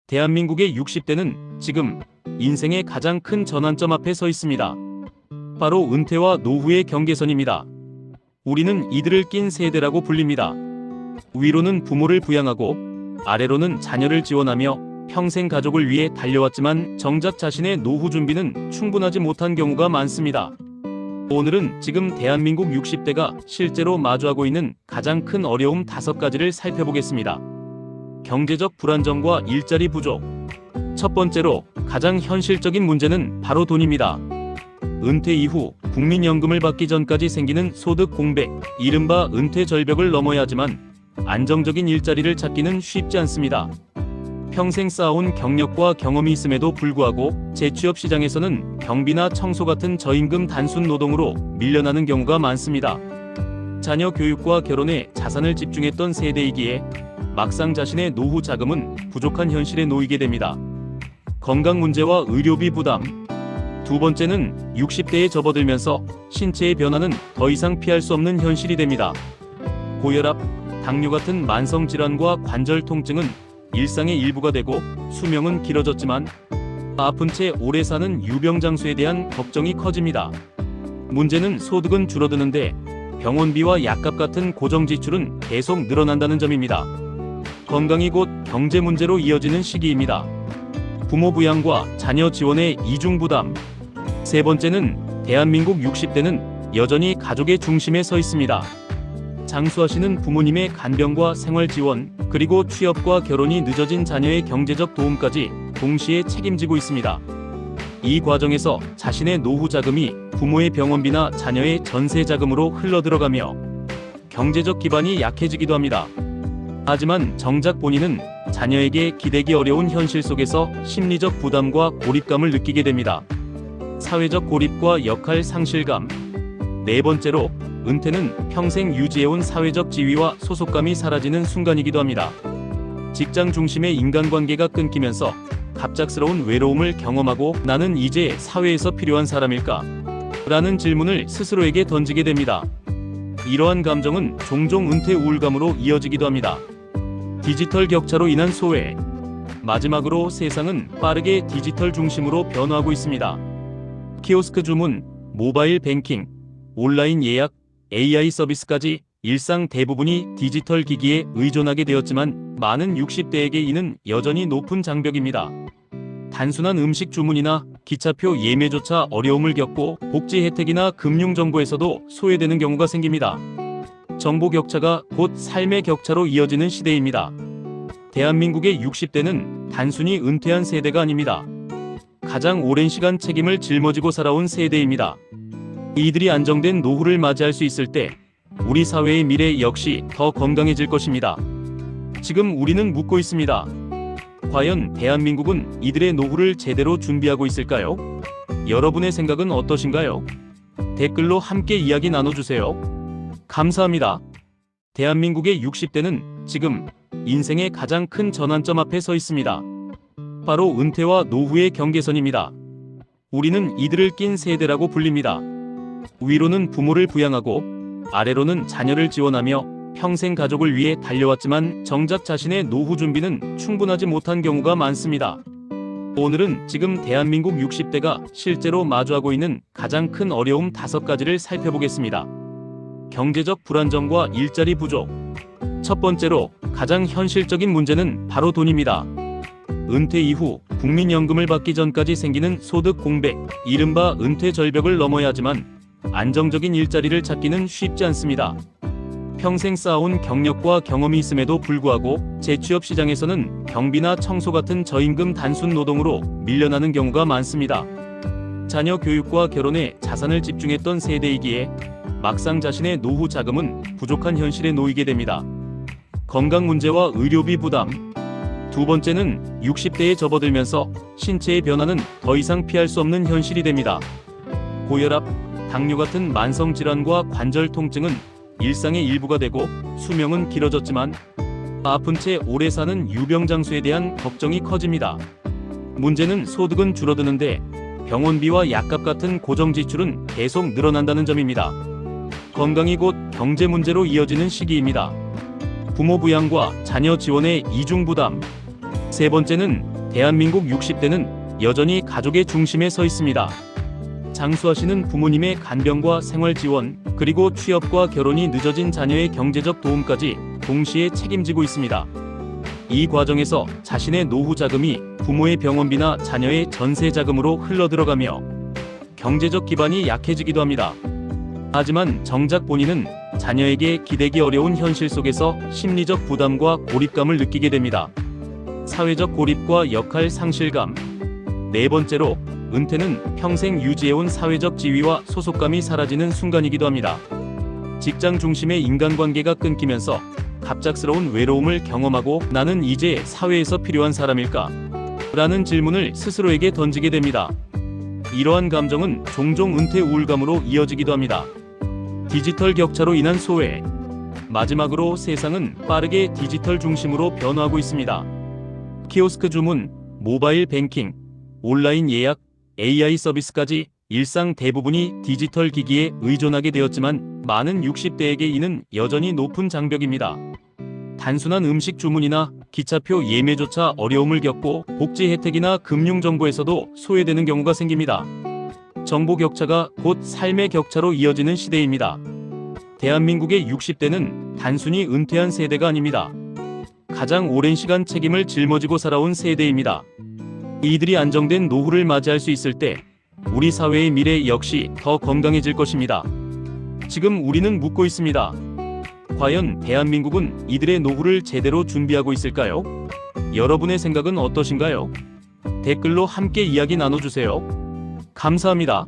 대한민국의 60대는 지금 인생의 가장 큰 전환점 앞에 서 있습니다. 바로 은퇴와 노후의 경계선입니다. 우리는 이들을 낀 세대라고 불립니다. 위로는 부모를 부양하고 아래로는 자녀를 지원하며 평생 가족을 위해 달려왔지만 정작 자신의 노후 준비는 충분하지 못한 경우가 많습니다. 오늘은 지금 대한민국 60대가 실제로 마주하고 있는 가장 큰 어려움 5가지를 살펴보겠습니다. 경제적 불안정과 일자리 부족. 첫 번째로 가장 현실적인 문제는 바로 돈입니다. 은퇴 이후 국민연금을 받기 전까지 생기는 소득 공백, 이른바 은퇴 절벽을 넘어야 하지만 안정적인 일자리를 찾기는 쉽지 않습니다. 평생 쌓아온 경력과 경험이 있음에도 불구하고 재취업 시장에서는 경비나 청소 같은 저임금 단순 노동으로 밀려나는 경우가 많습니다. 자녀 교육과 결혼에 자산을 집중했던 세대이기에 막상 자신의 노후 자금은 부족한 현실에 놓이게 됩니다. 건강 문제와 의료비 부담. 두 번째는 60대에 접어들면서 신체의 변화는 더 이상 피할 수 없는 현실이 됩니다. 고혈압, 당뇨 같은 만성 질환과 관절 통증은 일상의 일부가 되고 수명은 길어졌지만 아픈 채 오래 사는 유병장수에 대한 걱정이 커집니다. 문제는 소득은 줄어드는데 병원비와 약값 같은 고정 지출은 계속 늘어난다는 점입니다. 건강이 곧 경제 문제로 이어지는 시기입니다. 부모 부양과 자녀 지원의 이중 부담. 세 번째는 대한민국 60대는 여전히 가족의 중심에 서 있습니다. 장수하시는 부모님의 간병과 생활 지원, 그리고 취업과 결혼이 늦어진 자녀의 경제적 도움까지 동시에 책임지고 있습니다. 이 과정에서 자신의 노후 자금이 부모의 병원비나 자녀의 전세 자금으로 흘러들어가며 경제적 기반이 약해지기도 합니다. 하지만 정작 본인은 자녀에게 기대기 어려운 현실 속에서 심리적 부담과 고립감을 느끼게 됩니다. 사회적 고립과 역할 상실감. 네 번째로 은퇴는 평생 유지해온 사회적 지위와 소속감이 사라지는 순간이기도 합니다. 직장 중심의 인간관계가 끊기면서 갑작스러운 외로움을 경험하고 나는 이제 사회에서 필요한 사람일까? 라는 질문을 스스로에게 던지게 됩니다. 이러한 감정은 종종 은퇴 우울감으로 이어지기도 합니다. 디지털 격차로 인한 소외. 마지막으로 세상은 빠르게 디지털 중심으로 변화하고 있습니다. 키오스크 주문, 모바일 뱅킹, 온라인 예약, AI 서비스까지 일상 대부분이 디지털 기기에 의존하게 되었지만 많은 60대에게 이는 여전히 높은 장벽입니다. 단순한 음식 주문이나 기차표 예매조차 어려움을 겪고 복지 혜택이나 금융 정보에서도 소외되는 경우가 생깁니다. 정보 격차가 곧 삶의 격차로 이어지는 시대입니다. 대한민국의 60대는 단순히 은퇴한 세대가 아닙니다. 가장 오랜 시간 책임을 짊어지고 살아온 세대입니다. 이들이 안정된 노후를 맞이할 수 있을 때 우리 사회의 미래 역시 더 건강해질 것입니다. 지금 우리는 묻고 있습니다. 과연 대한민국은 이들의 노후를 제대로 준비하고 있을까요? 여러분의 생각은 어떠신가요? 댓글로 함께 이야기 나눠주세요. 감사합니다. 대한민국의 60대는 지금 인생의 가장 큰 전환점 앞에 서 있습니다. 바로 은퇴와 노후의 경계선입니다. 우리는 이들을 낀 세대라고 불립니다. 위로는 부모를 부양하고 아래로는 자녀를 지원하며 평생 가족을 위해 달려왔지만 정작 자신의 노후 준비는 충분하지 못한 경우가 많습니다. 오늘은 지금 대한민국 60대가 실제로 마주하고 있는 가장 큰 어려움 5가지를 살펴보겠습니다. 경제적 불안정과 일자리 부족. 첫 번째로 가장 현실적인 문제는 바로 돈입니다. 은퇴 이후 국민연금을 받기 전까지 생기는 소득 공백, 이른바 은퇴 절벽을 넘어야 하지만 안정적인 일자리를 찾기는 쉽지 않습니다. 평생 쌓아온 경력과 경험이 있음에도 불구하고 재취업 시장에서는 경비나 청소 같은 저임금 단순 노동으로 밀려나는 경우가 많습니다. 자녀 교육과 결혼에 자산을 집중했던 세대이기에 막상 자신의 노후 자금은 부족한 현실에 놓이게 됩니다. 건강 문제와 의료비 부담. 두 번째는 60대에 접어들면서 신체의 변화는 더 이상 피할 수 없는 현실이 됩니다. 고혈압, 당뇨 같은 만성 질환과 관절 통증은 일상의 일부가 되고 수명은 길어졌지만 아픈 채 오래 사는 유병장수에 대한 걱정이 커집니다. 문제는 소득은 줄어드는데 병원비와 약값 같은 고정 지출은 계속 늘어난다는 점입니다. 건강이 곧 경제 문제로 이어지는 시기입니다. 부모 부양과 자녀 지원의 이중 부담. 세 번째는 대한민국 60대는 여전히 가족의 중심에 서 있습니다. 장수하시는 부모님의 간병과 생활 지원, 그리고 취업과 결혼이 늦어진 자녀의 경제적 도움까지 동시에 책임지고 있습니다. 이 과정에서 자신의 노후 자금이 부모의 병원비나 자녀의 전세 자금으로 흘러들어가며 경제적 기반이 약해지기도 합니다. 하지만 정작 본인은 자녀에게 기대기 어려운 현실 속에서 심리적 부담과 고립감을 느끼게 됩니다. 사회적 고립과 역할 상실감. 네 번째로, 은퇴는 평생 유지해온 사회적 지위와 소속감이 사라지는 순간이기도 합니다. 직장 중심의 인간관계가 끊기면서 갑작스러운 외로움을 경험하고 나는 이제 사회에서 필요한 사람일까? 라는 질문을 스스로에게 던지게 됩니다. 이러한 감정은 종종 은퇴 우울감으로 이어지기도 합니다. 디지털 격차로 인한 소외. 마지막으로 세상은 빠르게 디지털 중심으로 변화하고 있습니다. 키오스크 주문, 모바일 뱅킹, 온라인 예약, AI 서비스까지 일상 대부분이 디지털 기기에 의존하게 되었지만 많은 60대에게 이는 여전히 높은 장벽입니다. 단순한 음식 주문이나 기차표 예매조차 어려움을 겪고 복지 혜택이나 금융 정보에서도 소외되는 경우가 생깁니다. 정보 격차가 곧 삶의 격차로 이어지는 시대입니다. 대한민국의 60대는 단순히 은퇴한 세대가 아닙니다. 가장 오랜 시간 책임을 짊어지고 살아온 세대입니다. 이들이 안정된 노후를 맞이할 수 있을 때 우리 사회의 미래 역시 더 건강해질 것입니다. 지금 우리는 묻고 있습니다. 과연 대한민국은 이들의 노후를 제대로 준비하고 있을까요? 여러분의 생각은 어떠신가요? 댓글로 함께 이야기 나눠주세요. 감사합니다.